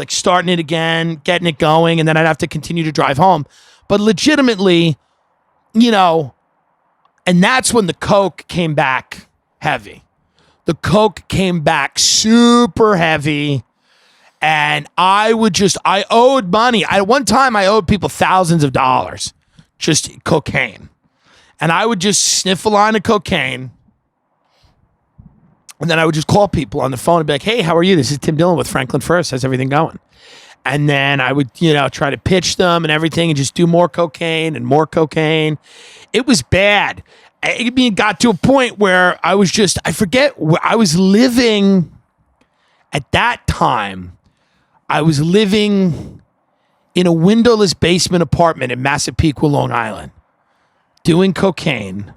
Starting it again, getting it going, and then I'd have to continue to drive home. But legitimately, and that's when the coke came back heavy. The coke came back super heavy, and I owed money. One time I owed people thousands of dollars, just cocaine. And I would just sniff a line of cocaine, and then I would just call people on the phone and be like, hey, how are you? This is Tim Dillon with Franklin First. How's everything going? And then I would, try to pitch them and everything and just do more cocaine and more cocaine. It was bad. It got to a point where I was I forget where I was living at that time. I was living in a windowless basement apartment in Massapequa, Long Island, doing cocaine.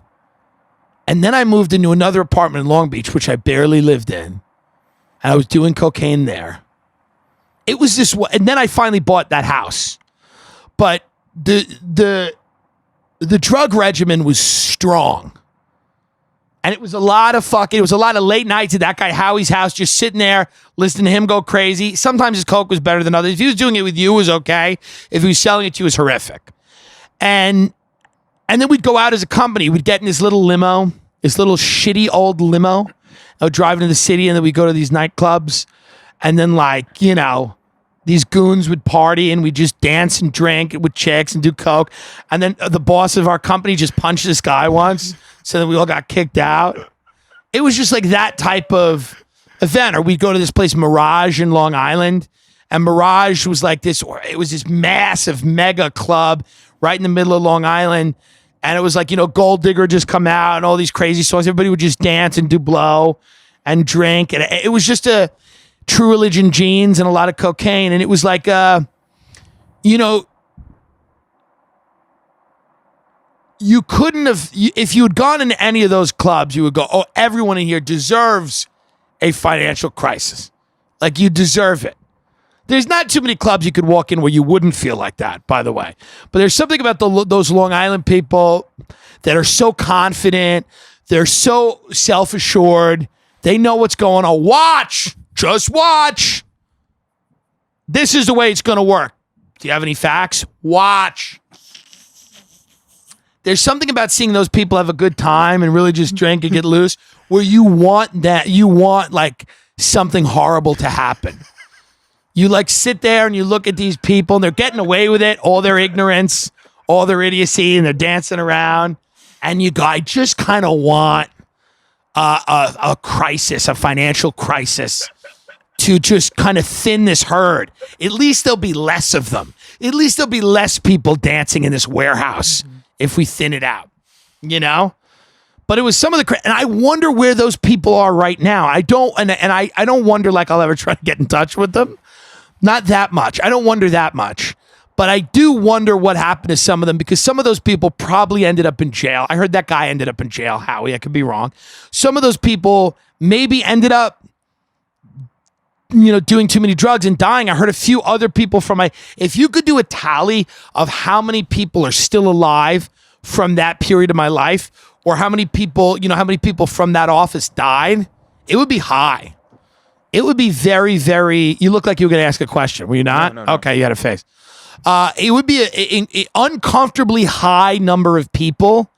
And then I moved into another apartment in Long Beach, which I barely lived in. And I was doing cocaine there. It was this, and then I finally bought that house. But the drug regimen was strong. And it was a lot of late nights at that guy Howie's house, just sitting there, listening to him go crazy. Sometimes his coke was better than others. If he was doing it with you, it was okay. If he was selling it to you, it was horrific. And then we'd go out as a company. We'd get in this little limo, this little shitty old limo. I would drive into the city, and then we'd go to these nightclubs. And then, these goons would party, and we'd just dance and drink with chicks and do coke. And then the boss of our company just punched this guy once. So then we all got kicked out. It was just like that type of event. Or we'd go to this place, Mirage in Long Island. And Mirage was like this, it was this massive mega club right in the middle of Long Island. And it was like, Gold Digger just come out and all these crazy songs. Everybody would just dance and do blow and drink. And it was just a True Religion jeans and a lot of cocaine. And it was like, you couldn't have, if you had gone into any of those clubs, you would go, oh, everyone in here deserves a financial crisis. Like, you deserve it. There's not too many clubs you could walk in where you wouldn't feel like that, by the way. But there's something about those Long Island people that are so confident. They're so self-assured. They know what's going on. Watch. Just watch. This is the way it's going to work. Do you have any facts? Watch. There's something about seeing those people have a good time and really just drink and get loose where you want that. You want something horrible to happen. You sit there and you look at these people and they're getting away with it, all their ignorance, all their idiocy, and they're dancing around. And you go, I just kind of want a crisis, a financial crisis to just kind of thin this herd. At least there'll be less of them. At least there'll be less people dancing in this warehouse if we thin it out, But it was some of the, and I wonder where those people are right now. I don't wonder I'll ever try to get in touch with them. Not that much. I don't wonder that much. But I do wonder what happened to some of them because some of those people probably ended up in jail. I heard that guy ended up in jail, Howie. I could be wrong. Some of those people maybe ended up, doing too many drugs and dying. I heard a few other people if you could do a tally of how many people are still alive from that period of my life or how many people from that office died, it would be high. It would be very, very, you look like you were going to ask a question. Were you not? No. Okay, you had a face. It would be an uncomfortably high number of people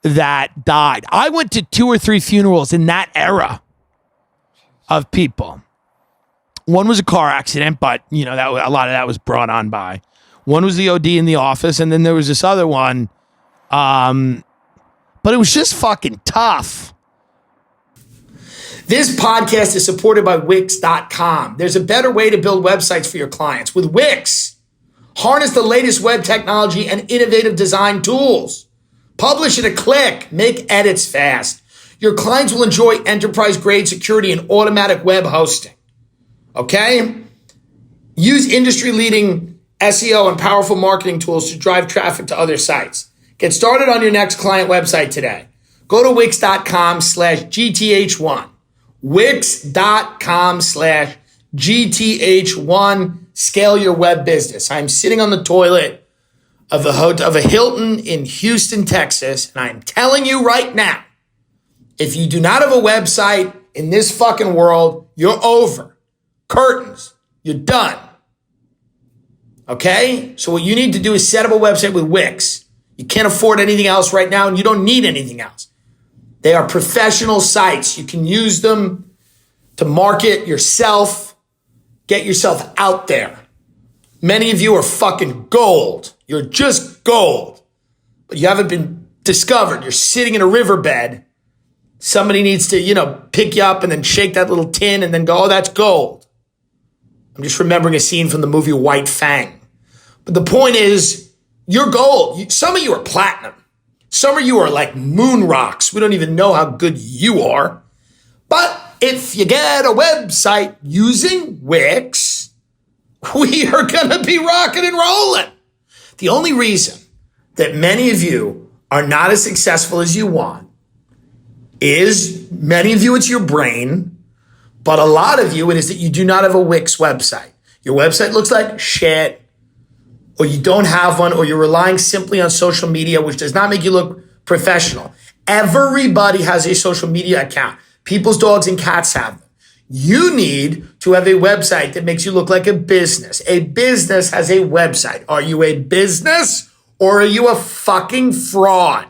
that died. I went to 2 or 3 funerals in that era of people. One was a car accident, but a lot of that was brought on by. One was the OD in the office, and then there was this other one. But it was just fucking tough. This podcast is supported by Wix.com. There's a better way to build websites for your clients. With Wix, harness the latest web technology and innovative design tools. Publish in a click. Make edits fast. Your clients will enjoy enterprise-grade security and automatic web hosting. Okay? Use industry-leading SEO and powerful marketing tools to drive traffic to other sites. Get started on your next client website today. Go to Wix.com/GTH1. Wix.com/GTH1. Scale your web business. I'm sitting on the toilet of a Hilton in Houston, Texas, and I'm telling you right now, if you do not have a website in this fucking world, you're over. Curtains. You're done. Okay? So what you need to do is set up a website with Wix. You can't afford anything else right now, and you don't need anything else. They are professional sites. You can use them to market yourself, get yourself out there. Many of you are fucking gold. You're just gold. But you haven't been discovered. You're sitting in a riverbed. Somebody needs to, pick you up and then shake that little tin and then go, oh, that's gold. I'm just remembering a scene from the movie White Fang. But the point is, you're gold. Some of you are platinum. Some of you are like moon rocks. We don't even know how good you are. But if you get a website using Wix, we are going to be rocking and rolling. The only reason that many of you are not as successful as you want is many of you, it's your brain, but a lot of you, it is that you do not have a Wix website. Your website looks like shit, or you don't have one, or you're relying simply on social media, which does not make you look professional. Everybody has a social media account. People's dogs and cats have them. You need to have a website that makes you look like a business. A business has a website. Are you a business or are you a fucking fraud?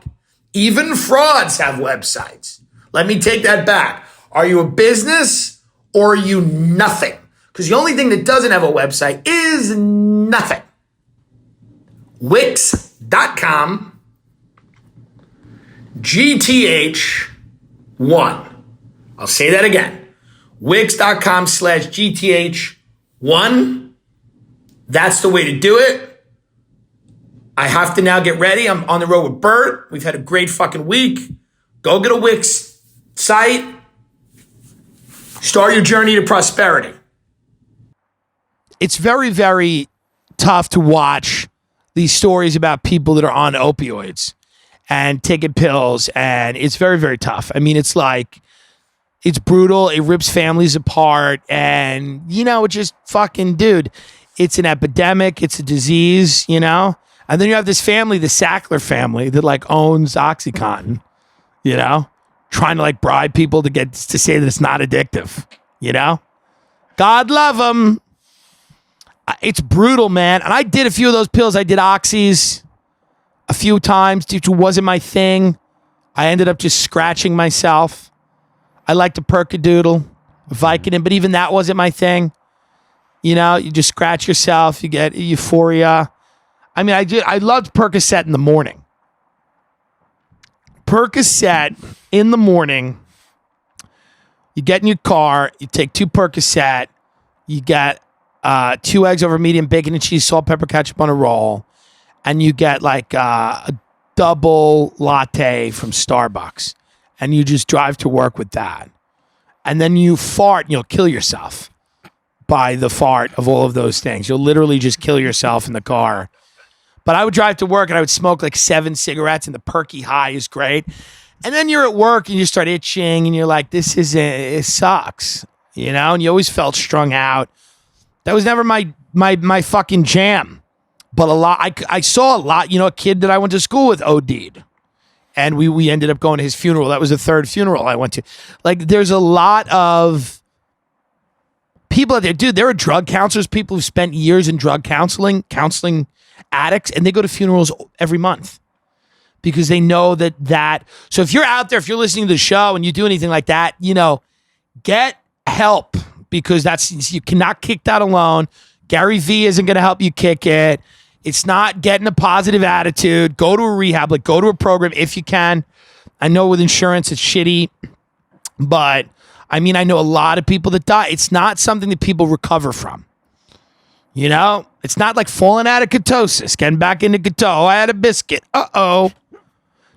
Even frauds have websites. Let me take that back. Are you a business or are you nothing? Because the only thing that doesn't have a website is nothing. Wix.com GTH1. I'll say that again. Wix.com/GTH1. That's the way to do it. I have to now get ready. I'm on the road with Bert. We've had a great fucking week. Go get a Wix site. Start your journey to prosperity. It's very, very tough to watch these stories about people that are on opioids and taking pills. And it's very, very tough. I mean, it's like, it's brutal. It rips families apart. And, it's just fucking, dude, it's an epidemic. It's a disease, And then you have this family, the Sackler family, that owns OxyContin, trying to bribe people to say that it's not addictive, God love them. It's brutal, man. And I did a few of those pills. I did Oxys a few times. It wasn't my thing. I ended up just scratching myself. I like to Percodoodle, Vicodin, but even that wasn't my thing. You just scratch yourself, you get euphoria. I mean, I loved Percocet in the morning. Percocet in the morning, you get in your car, you take 2 Percocet, you get 2 eggs over medium bacon and cheese, salt, pepper, ketchup on a roll, and you get a double latte from Starbucks. And you just drive to work with that. And then you fart and you'll kill yourself by the fart of all of those things. You'll literally just kill yourself in the car. But I would drive to work and I would smoke 7 cigarettes and the perky high is great. And then you're at work and you start itching and you're like, it sucks. And you always felt strung out. That was never my fucking jam. But I saw a lot, a kid that I went to school with OD'd. And we ended up going to his funeral. That was the 3rd funeral I went to. There's a lot of people out there. Dude, there are drug counselors, people who've spent years in drug counseling addicts, and they go to funerals every month because they know that. So if you're out there, if you're listening to the show and you do anything like that, get help because you cannot kick that alone. Gary Vee isn't going to help you kick it. It's not getting a positive attitude. Go to a rehab, go to a program if you can. I know with insurance it's shitty, but I know a lot of people that die. It's not something that people recover from. It's not like falling out of ketosis, getting back into keto. Oh, I had a biscuit. Uh-oh.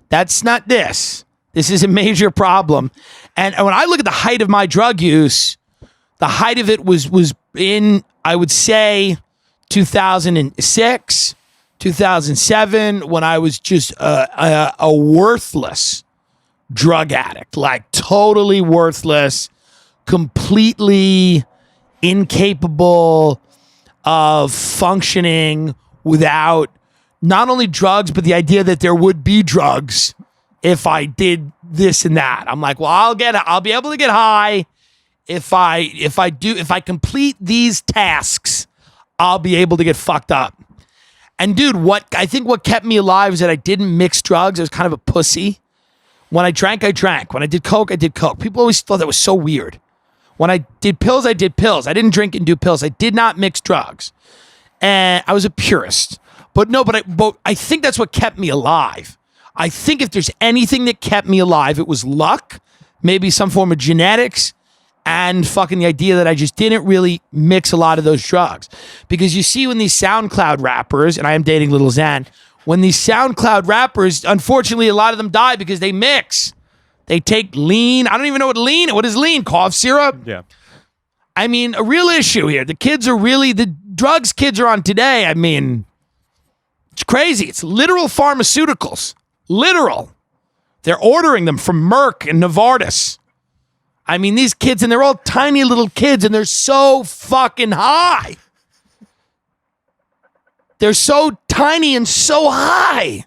That's not this. This is a major problem. And when I look at the height of my drug use, the height of it was in, I would say, 2006, 2007, when I was just a worthless drug addict, totally worthless, completely incapable of functioning without not only drugs, but the idea that there would be drugs if I did this and that. I'm like, well, I'll be able to get high if I complete these tasks. I'll be able to get fucked up. And dude, what kept me alive is that I didn't mix drugs. I was kind of a pussy. When I drank, I drank. When I did coke, I did coke. People always thought that was so weird. When I did pills, I did pills. I didn't drink and do pills. I did not mix drugs. And I was a purist. But I think that's what kept me alive. I think if there's anything that kept me alive, it was luck, maybe some form of genetics, and fucking the idea that I just didn't really mix a lot of those drugs. Because you see when these SoundCloud rappers, and I am dating Little Xan, when these SoundCloud rappers, unfortunately, a lot of them die because they mix. They take lean. I don't even know what is lean? Cough syrup? Yeah. I mean, a real issue here. The kids are really, the drugs kids are on today, I mean, it's crazy. It's literal pharmaceuticals. Literal. They're ordering them from Merck and Novartis. I mean, these kids, and they're all tiny little kids, and they're so fucking high. They're so tiny and so high.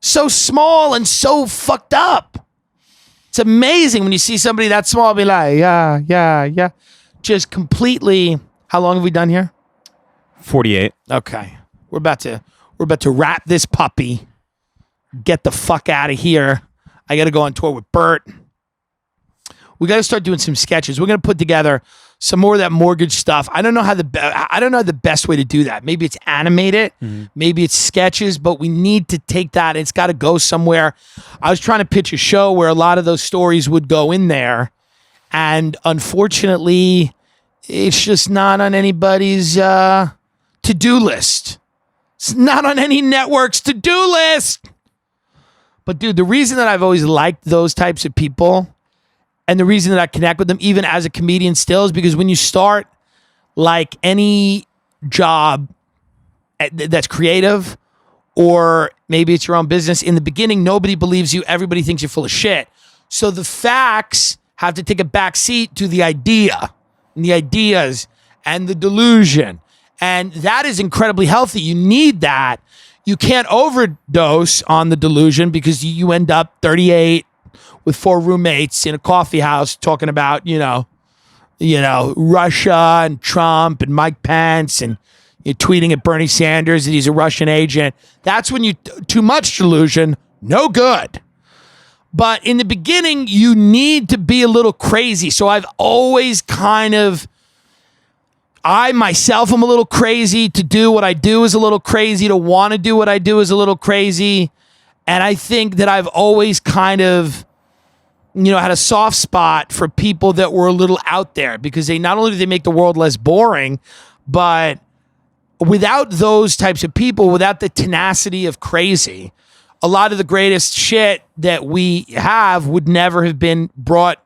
So small and so fucked up. It's amazing when you see somebody that small be like, yeah. Just completely. How long have we done here? 48. Okay. We're about to wrap this puppy. Get the fuck out of here. I got to go on tour with Bert. We got to start doing some sketches. We're going to put together some more of that mortgage stuff. I don't know the best way to do that. Maybe it's animated, maybe it's sketches, but we need to take that. It's got to go somewhere. I was trying to pitch a show where a lot of those stories would go in there, and unfortunately, it's just not on anybody's to-do list. It's not on any network's to-do list. But dude, the reason that I've always liked those types of people, and the reason that I connect with them, even as a comedian still, is because when you start like any job that's creative, or maybe it's your own business, in the beginning, nobody believes you. Everybody thinks you're full of shit. So the facts have to take a back seat to the idea and the ideas and the delusion. And that is incredibly healthy. You need that. You can't overdose on the delusion because you end up 38 with 4 roommates in a coffee house talking about, you know, Russia and Trump and Mike Pence, and you're tweeting at Bernie Sanders that he's a Russian agent. That's when too much delusion, no good. But in the beginning, you need to be a little crazy. So I've always I myself am a little crazy. To do what I do is a little crazy. To want to do what I do is a little crazy. And I think that I've always had a soft spot for people that were a little out there, because they not only do they make the world less boring, but without those types of people, without the tenacity of crazy, a lot of the greatest shit that we have would never have been brought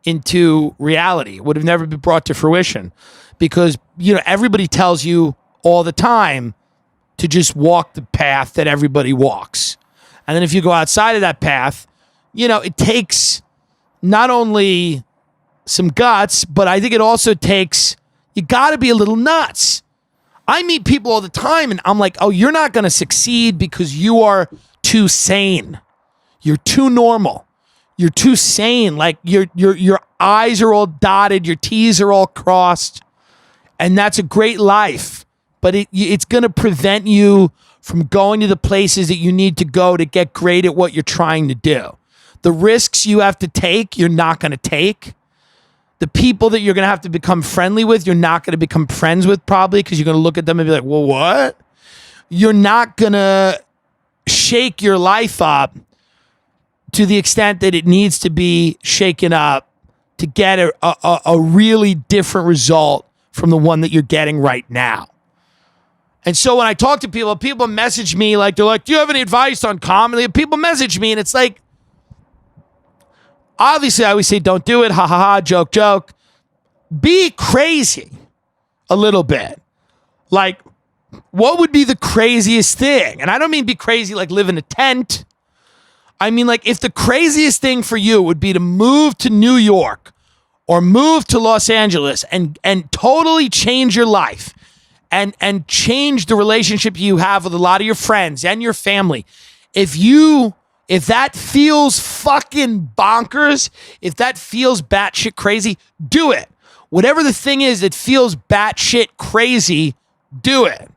into reality, would have never been brought to fruition, because, everybody tells you all the time to just walk the path that everybody walks. And then if you go outside of that path, it takes not only some guts, but I think it also takes, you got to be a little nuts. I meet people all the time and I'm like, oh, you're not going to succeed because you are too sane. You're too normal. You're too sane. Like your I's are all dotted. Your T's are all crossed. And that's a great life. But it's going to prevent you from going to the places that you need to go to get great at what you're trying to do. The risks you have to take, you're not going to take. The people that you're going to have to become friendly with, you're not going to become friends with, probably, because you're going to look at them and be like, well, what? You're not going to shake your life up to the extent that it needs to be shaken up to get a really different result from the one that you're getting right now. And so when I talk to people message me, like, they're like, do you have any advice on comedy? People message me and it's like, obviously I always say, don't do it. Ha ha ha. Joke, joke. Be crazy a little bit. Like, what would be the craziest thing? And I don't mean be crazy like live in a tent. I mean, like, if the craziest thing for you would be to move to New York or move to Los Angeles and totally change your life and change the relationship you have with a lot of your friends and your family. If that feels fucking bonkers, if that feels batshit crazy, do it. Whatever the thing is that feels batshit crazy, do it.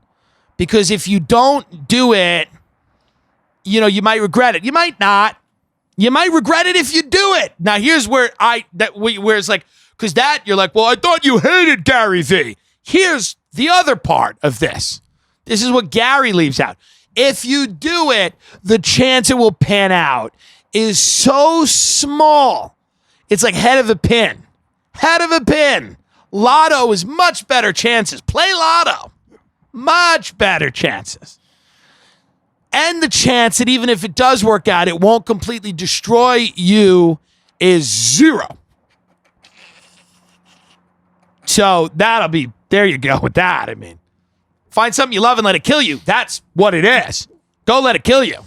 Because if you don't do it, you might regret it. You might not. You might regret it if you do it. Now, here's where it's like, because that you're like, well, I thought you hated Gary V. Here's the other part of this. This is what Gary leaves out. If you do it, the chance it will pan out is so small. It's like head of a pin. Head of a pin. Lotto is much better chances. Play Lotto. Much better chances. And the chance that even if it does work out, it won't completely destroy you is 0. So there you go with that. I mean, Find something you love and let it kill you. That's what it is. Go let it kill you.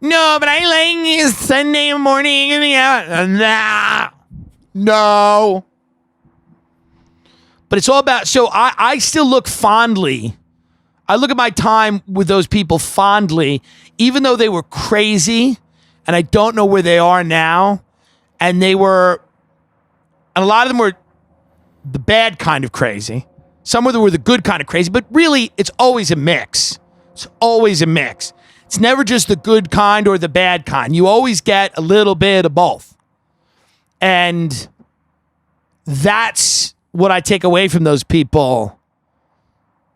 No, but I like Sunday morning and out. Nah. No. But it's all about, so I still look fondly. I look at my time with those people fondly, even though they were crazy and I don't know where they are now. And a lot of them were the bad kind of crazy. Some of them were the good kind of crazy, but really it's always a mix. It's always a mix. It's never just the good kind or the bad kind. You always get a little bit of both. And that's what I take away from those people.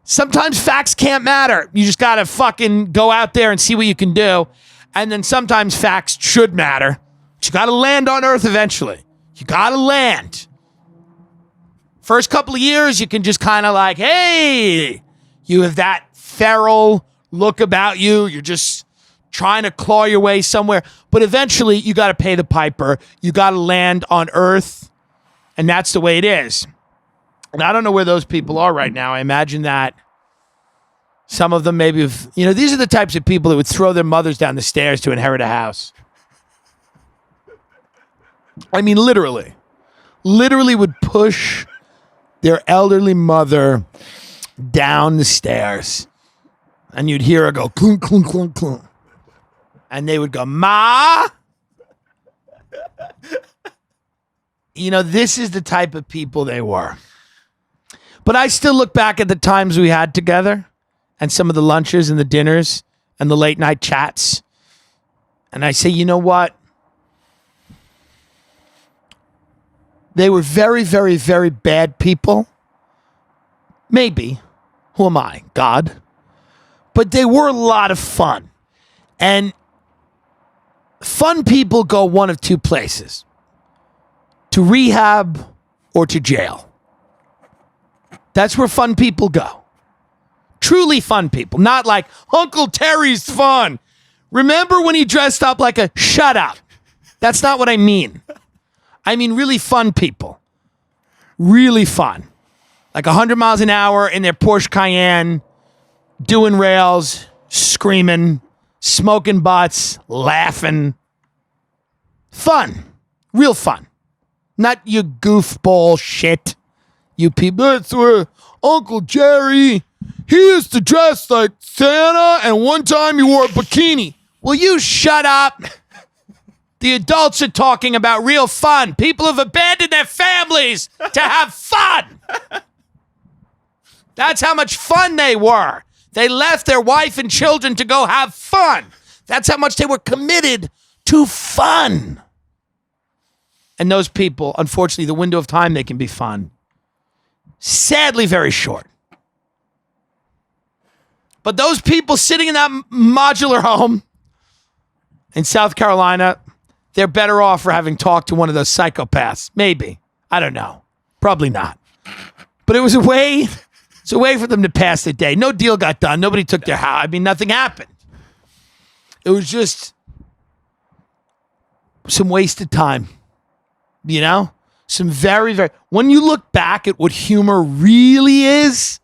Sometimes facts can't matter. You just got to fucking go out there and see what you can do. And then sometimes facts should matter. But you got to land on Earth eventually. You got to land. First couple of years, you can just kind of like, hey, you have that feral look about you. You're just trying to claw your way somewhere. But eventually, you got to pay the piper. You got to land on Earth. And that's the way it is. And I don't know where those people are right now. I imagine that some of them maybe have, these are the types of people that would throw their mothers down the stairs to inherit a house. I mean, literally would push their elderly mother down the stairs. And you'd hear her go, clunk, clunk, clunk, clunk. And they would go, Ma. This is the type of people they were. But I still look back at the times we had together and some of the lunches and the dinners and the late night chats. And I say, you know what? They were very, very, very bad people. Maybe. Who am I? God. But they were a lot of fun. And fun people go one of two places. To rehab or to jail. That's where fun people go. Truly fun people. Not like, Uncle Terry's fun. Remember when he dressed up like a shut up? That's not what I mean. I mean really fun people. Really fun. Like 100 miles an hour in their Porsche Cayenne, doing rails, screaming, smoking butts, laughing. Fun. Real fun. Not you goofball shit. You people, that's where Uncle Jerry, he used to dress like Santa, and one time he wore a bikini. Will you shut up? The adults are talking about real fun. People have abandoned their families to have fun. That's how much fun they were. They left their wife and children to go have fun. That's how much they were committed to fun. And those people, unfortunately, the window of time they can be fun. Sadly, very short. But those people sitting in that modular home in South Carolina, they're better off for having talked to one of those psychopaths. Maybe. I don't know. Probably not. But it was a way for them to pass the day. No deal got done. Nobody took their house. I mean, nothing happened. It was just some wasted time. Some very, very... When you look back at what humor really is,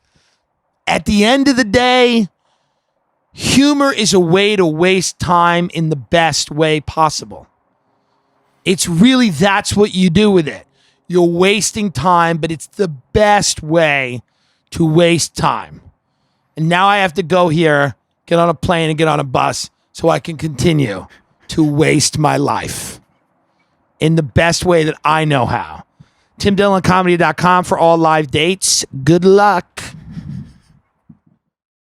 at the end of the day, humor is a way to waste time in the best way possible. It's really, that's what you do with it. You're wasting time, but it's the best way to waste time. And now I have to go here, get on a plane and get on a bus so I can continue to waste my life in the best way that I know how. TimDillonComedy.com for all live dates. Good luck.